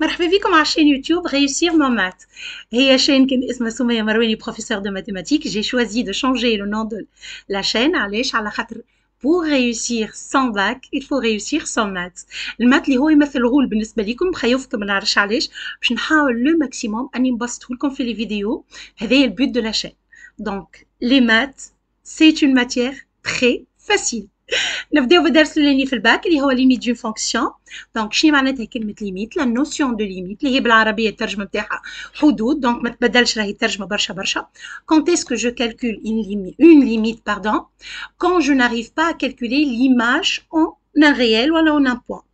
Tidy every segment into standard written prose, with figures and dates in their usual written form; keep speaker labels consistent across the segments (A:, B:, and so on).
A: مرحبا بكم على chaîne YouTube Réussir mon maths. هي chaîne كان اسمها سمية مرواني professeur de mathématiques. J'ai choisi de changer le nom de la chaîne. علاش؟ على خاطر pour réussir sans bac, il faut réussir sans maths. المات اللي هو يمثل غول بالنسبة لكم بخيوفكم ما نعرفش علاش باش نحاول لو ماكسيموم اني نبسطه لكم في لي فيديو. هذا هي البوت de la chaîne. Donc les maths, c'est une matière très facile. نبداو بالدرس الاولاني في الباك اللي هو ليميت دون فونكسيون. دونك شنو معناتها كلمه ليميت؟ لا نوسيون دو ليميت اللي هي بالعربيه الترجمه نتاعها حدود. دونك ما تبدلش راهي الترجمه برشا. quand est-ce que je calcule une limite pardon quand je n'arrive pas à calculer l'image en un réel ou en un point.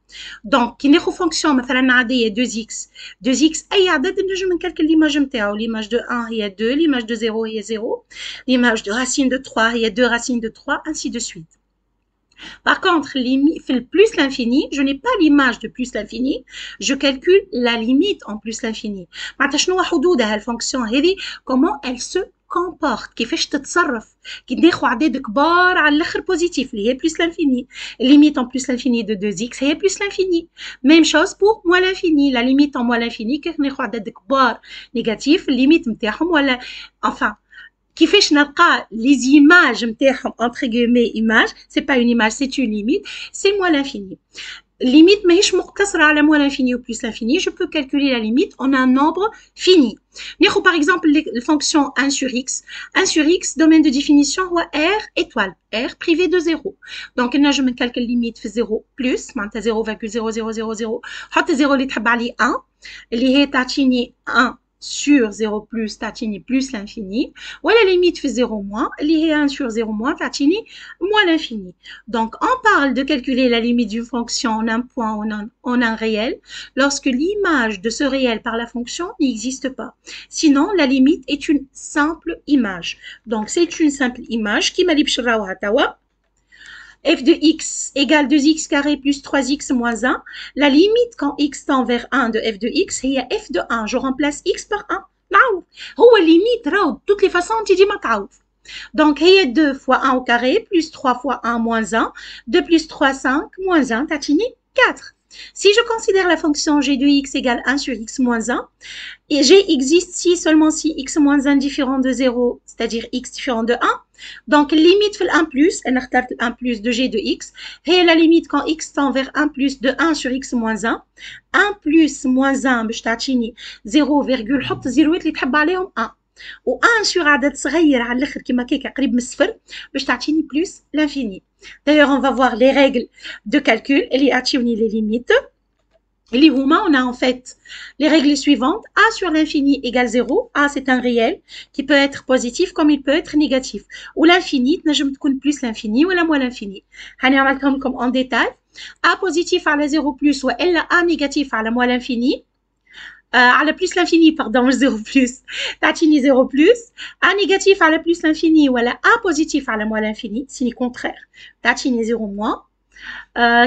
A: دونك كي ناخذ فونكسيون مثلا عاديه 2x اي عدد نجم نكالكل ليماج نتاعو. ليماج دو 1 هي 2، ليماج دو 0 هي 0، ليماج دو racine de 3 هي 2 racine de 3 ainsi de suite. Par contre, plus l'infini, je n'ai pas l'image de plus l'infini, je calcule la limite en plus l'infini. معناتها شنو حدودها الفونكسيون هذه؟ comment elle se comporte، كيفاش تتصرف كي ناخذ اعداد كبار على الاخر بوزيتيف اللي هي بلس لانفيني. limite en plus l'infini de 2x هي بلس لانفيني. même chose pour moins l'infini، la limite en moins l'infini كي ناخذ اعداد كبار نيجاتيف الليميت نتاعهم ولا enfin كيفاش نلقى les images نتاعهم entre guillemets image، c'est pas une image c'est une limite، c'est moins l'infini. limite ماهيش مقتصرة على moins l'infini ou plus l'infini، je peux calculer la limite en un nombre fini. ناخذ par exemple la fonction 1 sur x. 1 sur x domaine de définition هو r étoile r privé de 0. donc نجم نكالكل limite في 0 plus معناتها 0,0000 حط 0 اللي تحب عليه 1 اللي هي تعطيني 1 sur 0 plus تعطيني plus l'infini ولا limite في 0 moins اللي هي 1 sur 0 moins تعطيني moins l'infini. donc on parle de calculer la limite d'une fonction en un point ou en un réel lorsque l'image de ce réel par la fonction n'existe pas. sinon la limite est une simple image. donc c'est une simple image كيما اللي باش نراوها توا. f de x égale 2x carré plus 3x moins 1. La limite quand x tend vers 1 de f de x, c'est f de 1. Je remplace x par 1. نعوض. هو limite راهو de toutes les façons انت ديما تعوض. donc هي 2 fois 1 au carré plus 3 fois 1 moins 1. 2 plus 3 5 moins 1 تعطيني 4. Si je considère la fonction g de x égale 1 sur x moins 1, et g existe si seulement si x moins 1 différent de 0, c'est-à-dire x différent de 1, donc limite fait le 1 plus, elle a le 1 plus de g de x, et la limite quand x tend vers 1 plus de 1 sur x moins 1, 1 plus moins 1 باش تعطيني 0, حط زيروات اللي تحب عليهم 1. و 1 sur عدد صغير على الاخر كيما كيكا قريب من الصفر باش تعطيني plus l'infini. D'ailleurs, on va voir les règles de calcul et les limites. On a en fait les règles suivantes. A sur l'infini égale 0. A, c'est un réel qui peut être positif comme il peut être négatif. Ou l'infini, نجم تكون plus l'infini ou la moins l'infini. هنعملهم comme en détail. A positif à la 0 plus ou A négatif à la moins l'infini. À la plus l'infini, pardon, 0 plus, تعطيني 0 plus, A négatif à la plus l'infini, ou à la A positif à la moins l'infini, c'est le contraire, تعطيني 0 moins.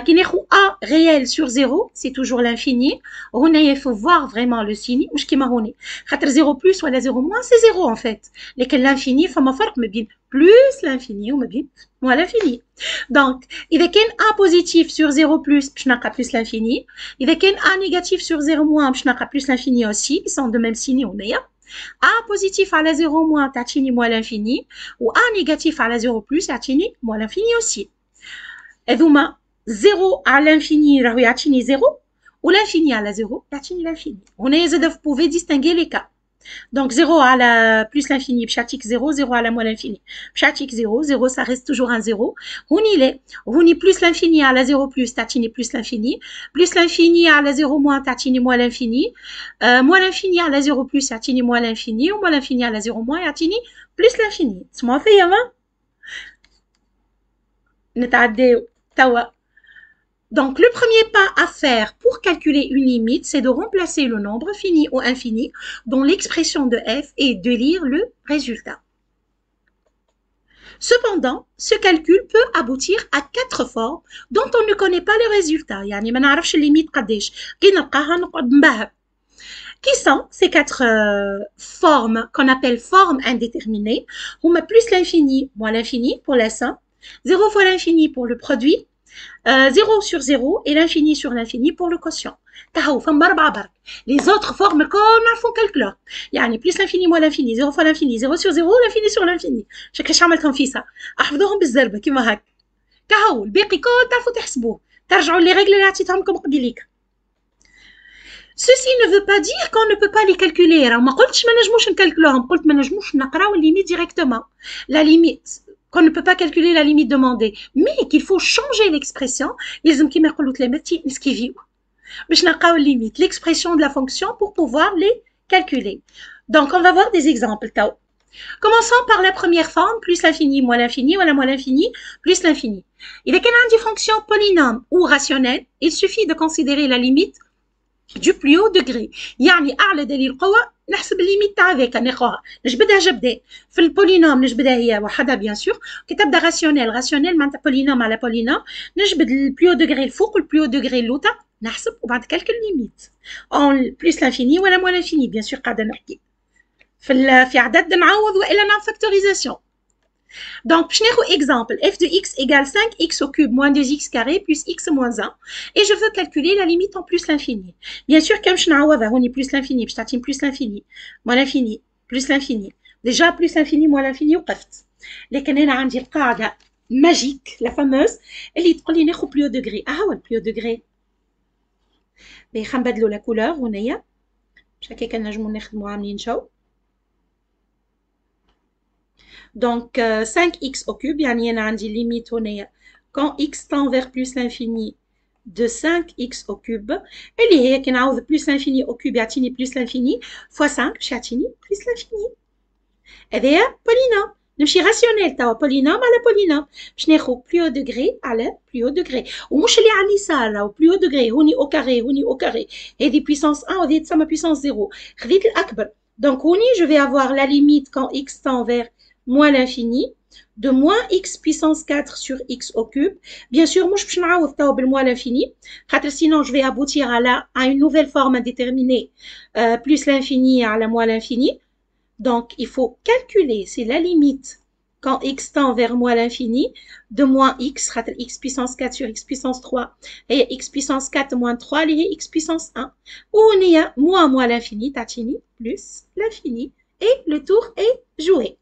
A: Qui n'est A réel sur 0, c'est toujours l'infini. Il faut voir vraiment le signe. مش كيما هوني. خاطر 0 plus ou la 0 moins, c'est 0 en fait. لكن l'infini, فما فرق ما بين plus l'infini وما بين moins l'infini. Donc, إذا كان A positif sur 0 plus, باش نلقى plus l'infini. إذا كان A négatif sur 0 moins, باش نلقى plus l'infini aussi. Ils sont de même signe هنايا. A positif à la 0 moins, تعطيني moins l'infini. Ou A négatif à la 0 plus, تعطيني moins l'infini aussi. هذوما 0 à l'infini راهو يعطيني 0 و l'infini à la 0 يعطيني l'infini. هنا زاد vous pouvez distinguer les cas. donc 0 à la plus l'infini باش يعطيك 0, 0 à la moins l'infini باش يعطيك 0, 0 ça reste toujours un 0. هوني plus l'infini à la 0 plus تعطيني plus l'infini, plus l'infini à la 0 moins تعطيني moins l'infini, moins l'infini à la 0 plus يعطيني moins l'infini, و moins l'infini à la 0 moins يعطيني plus l'infini. تسمعوا فيا ما؟ نتعداو توا. Donc, le premier pas à faire pour calculer une limite, c'est de remplacer le nombre fini ou infini dans l'expression de f et de lire le résultat. Cependant, ce calcul peut aboutir à 4 formes dont on ne connaît pas le résultat. يعني ما نعرفش limite قداش. كي نلقاها نقعد نبهب. Qui sont ces 4 formes qu'on appelle formes indéterminées? هما plus l'infini, moins l'infini pour la somme, 0 fois l'infini pour le produit, 0 sur 0 et l'infini sur l'infini pour le quotient. كهو فما 4 برك. Les autres formes الكل نعرفو كالكلوه. يعني بلس لانفيني موان لانفيني 0 فوا لانفيني 0 sur 0 لانفيني sur لانفيني. شكل كيفاش عملتهم فيسا. احفظوهم بالزربه كيما هكا. كهو الباقي كل تعرفوا تحسبوه. ترجعوا لي ريغل اللي عطيتهم لكم قبيليك. Ceci ne veut pas dire qu'on ne peut pas les calculer. راه ما قلتش ما نجموش نكالكلوهم، قلت ما نجموش نقراو الليميت directement. La limite qu'on ne peut pas calculer la limite demandée, mais qu'il faut changer l'expression. يلزم كيما يقولوا تلامذتي نسكيفيو باش نلقاو limite l'expression de la fonction pour pouvoir les calculer. Donc on va voir des exemples تاو. Commençons par la première forme, plus l'infini, moins l'infini, voilà moins l'infini, plus l'infini. إذا كان عندي fonction polynôme ou rationnelle, il suffit de considérer la limite du plus haut degré. يعني أعلى دليل قوة نحسب الليميت تاع هذاك ناخذها نجبدها جبدة. في البولينوم نجبدها هي وحدها بيان سور. كي تبدا راسيونيل معناتها بولينوم على بولينوم نجبد البلو دوغري الفوق والبلو دوغري اللوطا نحسب وبعد كالكل ليميت. اون بلس لانفيني ولا موان لانفيني بيان سور قاعده نحكي. في عدد نعوض والا نعمل فاكتوريزاسيون. Donc, je vais exemple, f de x égale 5x au cube moins 2x carré plus x moins 1. Et je veux calculer la limite en plus l'infini. Bien sûr, comme je n'ai plus l'infini, je t'attends plus l'infini, moins l'infini, plus l'infini. Déjà, plus l'infini, moins l'infini, ou قفت. لكن هنا عندي القاعدة magique, la fameuse, اللي تقول لي ناخذ plus haut degré. هو plus haut degré. باهي خنبدلوا la couleur هنايا. باش هكاك نجموا نخدموا عاملين شو. Donc, 5x au cube, يعني أنا عندي limite هنا quand x tend vers plus l'infini de 5x au cube اللي هي كي نعوض plus l'infini au cube يعطيني plus l'infini fois 5 باش يعطيني plus l'infini. هذايا polynôme. نمشي راسيونيل توا polynôme على polynôme باش ناخذ plus haut degré على plus haut degré. ومش اللي على اليسار راهو plus haut degré هوني au carré هوني au carré. هذه puissance 1 وهذه تسمى puissance 0. خذيت الأكبر. Donc هوني je vais avoir la limite quand x tend vers moins l'infini de moins x puissance 4 sur x au cube. Bien sûr, moi, je vais moins l'infini. Sinon, je vais aboutir à une nouvelle forme indéterminée, plus l'infini à la moins l'infini. Donc, il faut calculer, c'est la limite quand x tend vers moins l'infini de moins x, x puissance 4 sur x puissance 3, et x puissance 4 moins 3, et x puissance 1. Où on est à moins l'infini, tatini, plus l'infini. Et le tour est joué.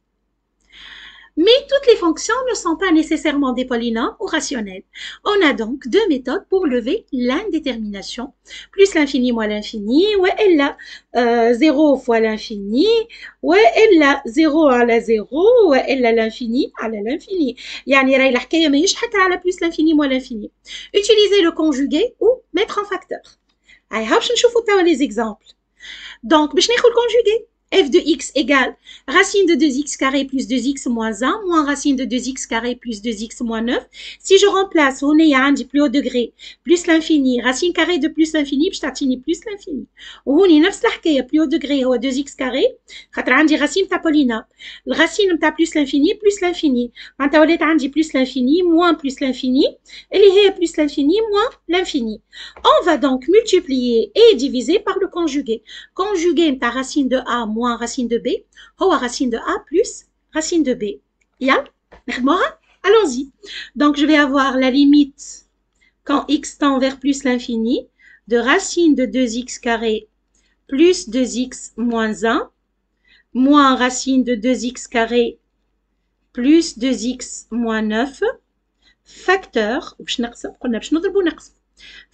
A: Mais toutes les fonctions ne sont pas nécessairement des polynômes ou rationnels. On a donc deux méthodes pour lever l'indétermination. Plus l'infini moins l'infini, ou elle a 0 fois l'infini, ou elle a 0 à la 0, ou elle a l'infini à l'infini. يعني راهي الحكاية ماهيش حتى على plus l'infini moins l'infini. Utiliser le conjugué ou mettre en facteur. هاي باش نشوفوا توا les exemples. Donc باش ناخذ الconjugué. f de x égale racine de 2x carré plus 2x moins 1 moins racine de 2x carré plus 2x moins 9. Si je remplace, on est à du plus haut degré, plus l'infini, racine carrée de plus l'infini, je t'attends plus l'infini. On est نفس الحكاية plus haut degré هو 2x carré, خاطر عندي racine تاع polynôme. الرacine تاع plus l'infini. معناتها ولات عندي plus l'infini moins plus l'infini, اللي هي plus l'infini moins l'infini. On va donc multiplier et diviser par le conjugué. Conjugué تاع racine de a moins racine de b, هو racine de a plus racine de b. يلا نخدموها. Allons-y. Donc je vais avoir la limite quand x tend vers plus l'infini de racine de 2x carré plus 2x moins 1 moins racine de 2x carré plus 2x moins 9 facteur باش نقسم قلنا باش نضربو نقسم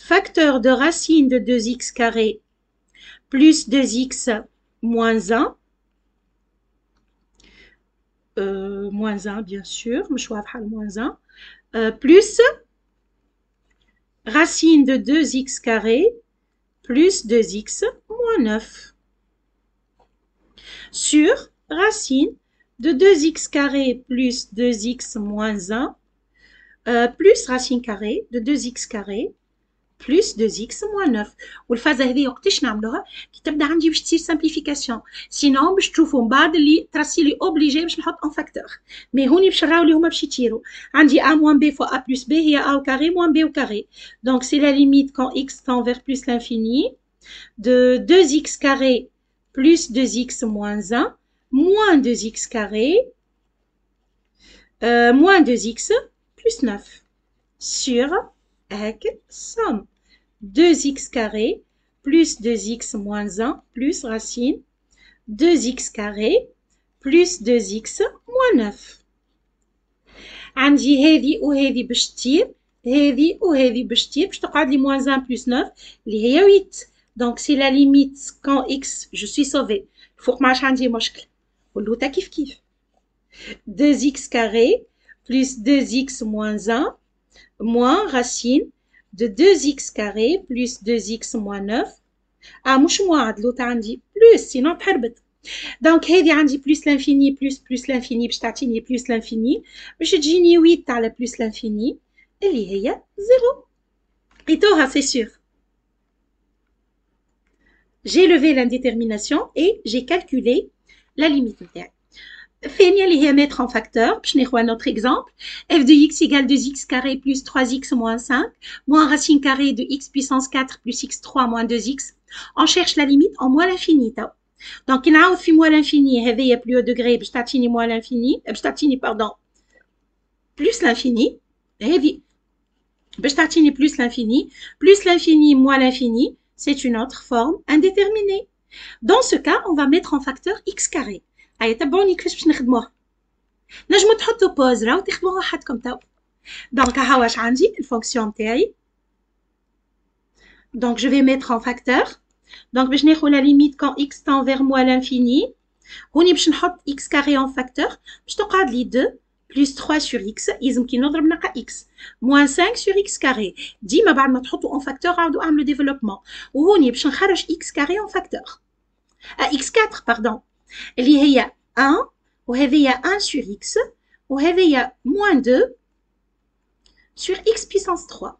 A: facteur de racine de 2x carré plus 2x moins 1 moins 1 bien sûr مش واضحة moins 1 plus racine de 2x carré plus 2x moins 9 sur racine de 2x carré plus 2x moins 1 plus racine carrée de 2x carré plus 2x moins 9. والفازة هذه وقتاش نعملوها؟ كي تبدا عندي باش تصير سامبليفيكاسيون، سينون باش تشوفوا من بعد اللي تراسي لي اوبليجي باش نحط ان فاكتور، مي هوني باش نراو اللي هما باش يطيروا. عندي a moins b fois a plus b هي a au carré moins b au carré. Donc c'est la limite quand x tend vers plus l'infini de 2x carré plus 2x moins 1 moins 2x carré moins 2x plus 9 sur avec somme 2x carré plus 2x moins 1 plus racine 2x carré plus 2x moins 9. عندي هذه وهذه باش تطير هذه وهذه باش تطير باش تقعد لي moins 1 plus 9 اللي هي 8. Donc c'est la limite quand x je suis sauvé. فوق ما عادش عندي مشكل. واللوطة كيف كيف. 2x carré plus 2x moins 1 moins racine de 2x carré plus 2x moins 9. مش moins l'autre عندي plus sinon تحربت. Donc هذه عندي plus l'infini plus l'infini باش تعطيني plus l'infini باش تجيني 8 على plus l'infini اللي هي 0. قيتوها c'est sûr. J'ai levé l'indétermination et j'ai calculé la limite نتاعي. الثانية اللي هي mettre en facteur باش ناخذ notre exemple f de x égale 2x carré plus 3x moins 5 moins racine carrée de x puissance 4 plus x3 moins 2x. On cherche la limite en moins l'infini. Donc كي نعاود في moins l'infini هذايا plus haut degré باش تعطيني moins l'infini باش تعطيني pardon plus l'infini هذه باش تعطيني plus l'infini moins l'infini c'est une autre forme indéterminée. Dans ce cas on va mettre en facteur x carré. هيا تبعوني كيفاش باش نخدموها. نجمو تحطوا بوز راهو تخدموها وحدكم تو. دونك ها واش عندي الفونكسيون تاعي. Donc je vais mettre en facteur. Donc باش ناخذ la limite quand x tend vers moins l'infini. هوني باش نحط x carré en facteur باش تقعد لي 2 plus 3 sur x يلزم كي نضرب نلقى x moins 5 sur x carré. ديما بعد ما تحطوا en facteur عاودوا اعملوا ديفلوبمون. وهوني باش نخرج x carré en facteur. x4 pardon. اللي هي 1 وهذه 1 sur x وهذه moins 2 sur x puissance 3.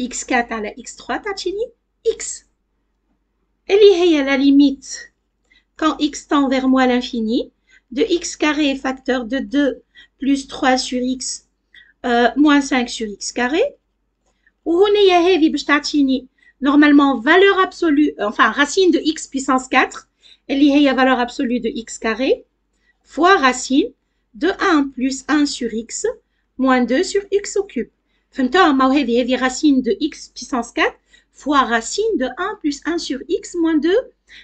A: x4 على x3 تعطيني x. اللي هي la limite quand x tend vers moins l'infini de x carré facteur de 2 plus 3 sur x moins 5 sur x carré. وهنا هذه باش تعطيني normalement valeur absolue enfin racine de x puissance 4 اللي هي valeur absolue de x carré fois racine de 1 plus 1 sur x moins 2 sur x au cube. فهمتوا ما هذه racine de x puissance 4 fois racine de 1 plus 1 sur x moins 2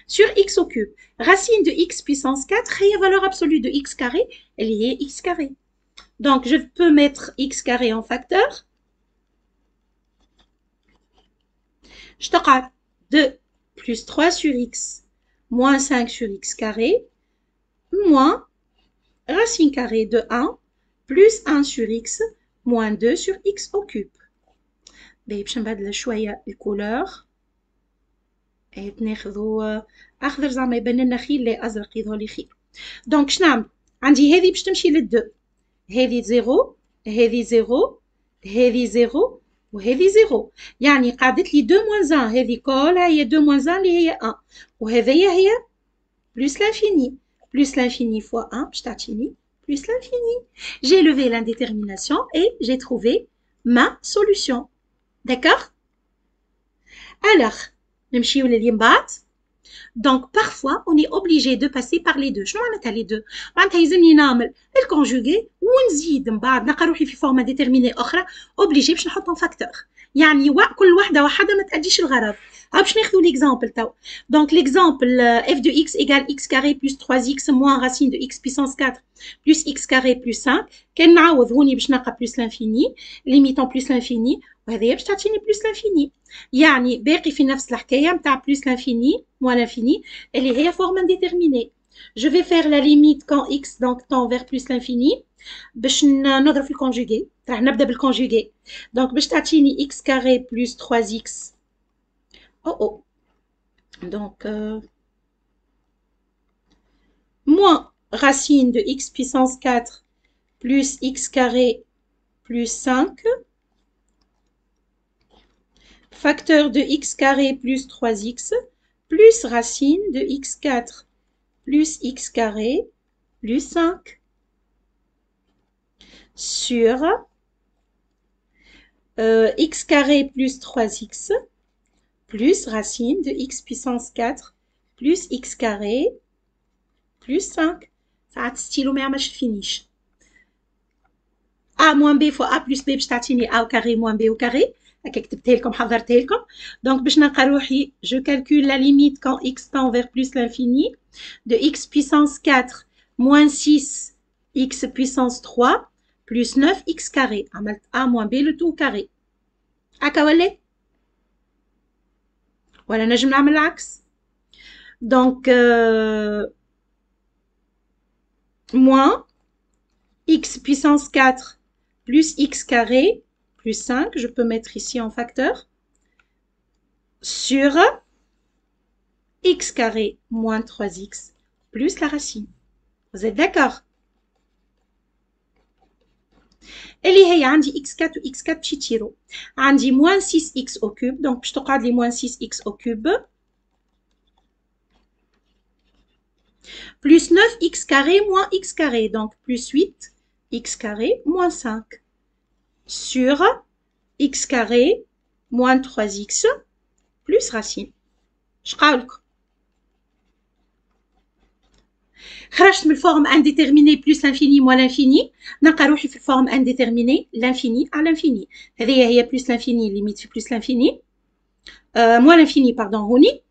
A: sur x au cube. Racine de x puissance 4 هي valeur absolue de x carré اللي هي x carré. Donc je peux mettre x carré en facteur. Je تقعد 2 plus 3 sur x moins 5 sur x carré, moins racine carrée de 1, plus 1 sur x, moins 2 sur x au cube. باش نبدل شوية الكولور. ناخذو أخضر زعما يبان لنا خير لا أزرق يظهر خير. دونك شنعمل؟ عندي هذه باش تمشي للدو. هذه 0 هذه 0 هذه 0 وهذه 0 يعني قعدت لي 2 moins 1 هذه كلها هي 2 moins 1 اللي هي 1 وهذه هي plus l'infini fois 1 باش تعطيني plus l'infini. J'ai levé l'indétermination et j'ai trouvé ma solution. D'accord? Alors, نمشيو للي من بعد. Donc parfois on est obligé de passer par les deux. شنو معناتها les deux؟ معناتها يلزمني نعمل الكونجوغي ونزيد من بعد نلقى روحي في فورما ديتيرميني اخرى اوبليجي باش نحط ان فاكتور. يعني كل وحده وحده ما تاديش الغرض. باش ناخذوا ليكزامبل تو. دونك ليكزامبل f de x égale x carré plus 3x moins racine de x puissance 4 plus x carré plus 5. كان نعوض هوني باش نلقى plus l'infini limitant plus l'infini وهذه باش تعطيني plus l'infini. يعني باقي في نفس الحكايه نتاع plus l'infini moins l'infini اللي هي forme indéterminée. Je vais faire la limite quand x donc tend vers plus l'infini باش نضرب في الكونجوغي. راح نبدا بالكونجوغي. دونك باش تعطيني x carré plus 3x donc moins racine de x puissance 4 plus x carré plus 5 facteur de x carré plus 3x plus racine de x4 plus x carré plus 5 sur x carré plus 3x plus racine de x puissance 4 plus x carré plus 5. ساعات ستيلو ما يعملش الفينيش. a moins b fois a plus b باش تعطيني a au carré moins b au carré. هكا كتبتها لكم حضرتها لكم. دونك باش نلقى روحي جو كالكول لا ليميت كون x tend vers plus l'infini de x puissance 4 moins 6 x puissance 3 plus 9 x carré. عملت a moins b le tout carré. هكا ولا نجم نعمل العكس. دونك moins x puissance 4 plus x carré plus 5, je peux mettre ici en facteur, sur x carré moins 3x plus la racine. Vous êtes d'accord? اللي هي عندي x4 و x4 باش يطيروا. عندي moins 6x au cube, donc باش تقعد لي moins 6x au cube plus 9x carré moins x carré, donc plus 8x carré moins 5 sur x carré moins 3x plus racine. شقاولكم؟ خرجت من الفورم indéterminé plus l'infini moins l'infini، نلقى روحي في الفورم indéterminé l'infini à l'infini. هذه هي plus l'infini limite في plus l'infini moins l'infini pardon هوني،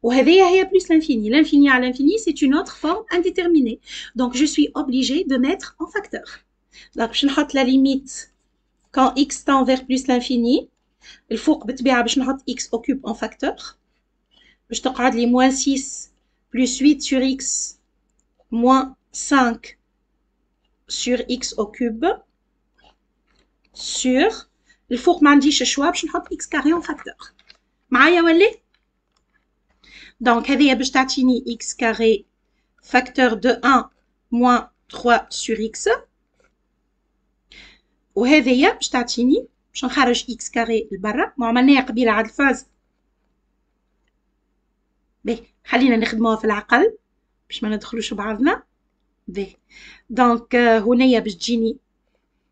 A: وهذه هي plus l'infini. L'infini à l'infini c'est une autre forme indéterminée. Donc je suis obligée de mettre en facteur. Donc باش نحط la limite quand x tend vers plus l'infini. الفوق بالطبيعة باش نحط x au cube en facteur. باش تقعد لي moins 6 plus 8 sur x moins 5 sur x au cube sur الفوق ما عنديش شوا باش نحط x carré en facteur. معايا ولا؟ دونك هذه باش تعطيني x carré facteur de 1 moins 3 sur x، وهذه باش تعطيني باش نخرج x carré لبرا. ما عملناها قبيله عاد الفاز. باهي خلينا نخدموها في العقل باش ما ندخلوش بعضنا. باهي دونك هنايا باش تجيني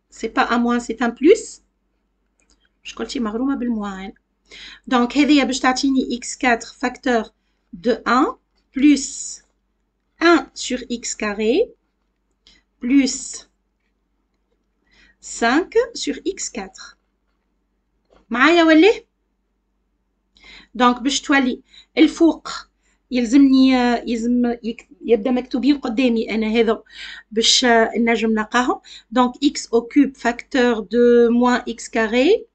A: سي با ان موان سي ان بلس، باش قلتي مغرومه بالموان. دونك هذه باش تعطيني x4 facteur de 1 plus 1 sur x carré plus 5 sur x4. معايا ولا؟ دونك باش تولي الفوق يلزمني يبدا مكتوبين قدامي انا هذا باش نجم نلقاهم. دونك x au cube facteur de moins x carré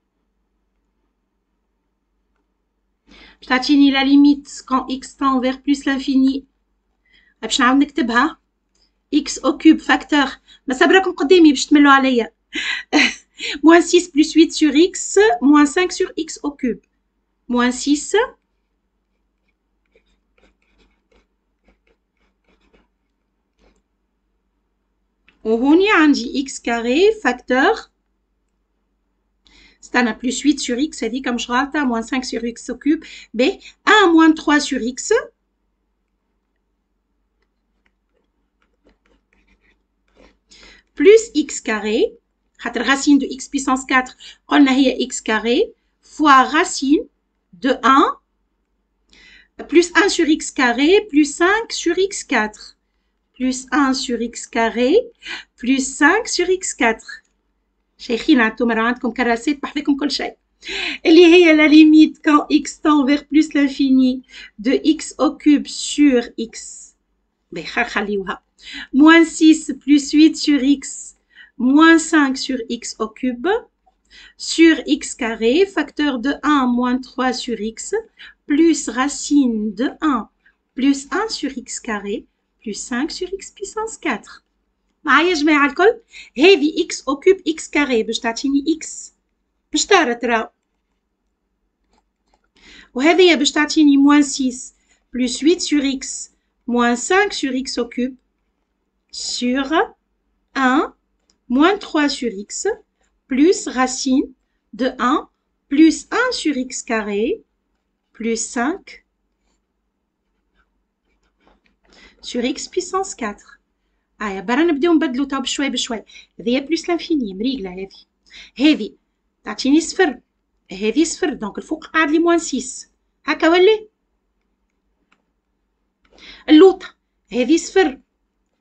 A: باش تعطيني la limite quand x tend vers plus l'infini. باش نعاود نكتبها x au cube facteur، ما صبركم قدامي باش تملوا عليا. moins 6 plus 8 sur x moins 5 sur x au cube moins 6 وهوني عندي x carré facteur استنى plus 8 sur x هذيك مش غلطة moins 5 sur x au cube ب 1 moins 3 sur x plus x carré خاطر racine de x puissance 4 قلنا هي x carré fois racine de 1 plus 1 sur x carré plus 5 sur x4 plus 1 sur x carré plus 5 sur x4. شيخين عندكم راه عندكم كراسات بحفظكم كل شيء. اللي هي la limite quand x tend vers plus l'infini de x au cube sur x. بي خليوها moins 6 plus 8 sur x moins 5 sur x au cube sur x carré facteur de 1 moins 3 sur x plus racine de 1 plus 1 sur x carré plus 5 sur x puissance 4. معايا جماعة الكل؟ هذه x au cube x carré باش تعطيني x باش ترى وهذه باش تعطيني moins 6 plus 8 sur x moins 5 sur x au cube sur 1 moins 3 sur x plus racine de 1 plus 1 sur x carré plus 5 sur x puissance 4. برا نبداو نبدلو تو بشوي بشوي. هذه بلوس لانفيني مريقله هذه تعطيني صفر، هذه صفر دونك الفوق قاعد لي موان 6 هكا ولا؟ اللوطه هذه صفر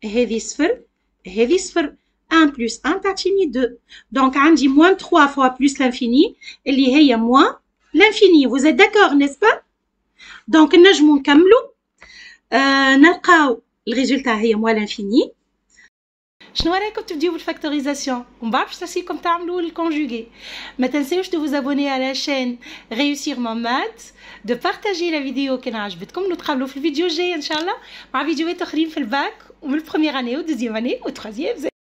A: هذه صفر هذه صفر 1 plus 1 تعطيني 2. Donc عندي moins 3 fois plus l'infini اللي هي moins l'infini. Vous êtes d'accord, n'est-ce pas? Donc نجمو نكملو نلقاو الريزولتا هي moins l'infini. شنو رايكم تبديو بالفاكتوريزاسيون ومن بعد باش نسيكم تعملوا الكونجوغي. ما تنساوش de vous abonner à la chaîne Réussir mon maths, de partager la vidéo كان عجبتكم. نتقابلوا في الفيديو الجاي ان شاء الله مع فيديوهات اخرين في الباك ومن البروميير اني ودوزيام اني وتروازيام.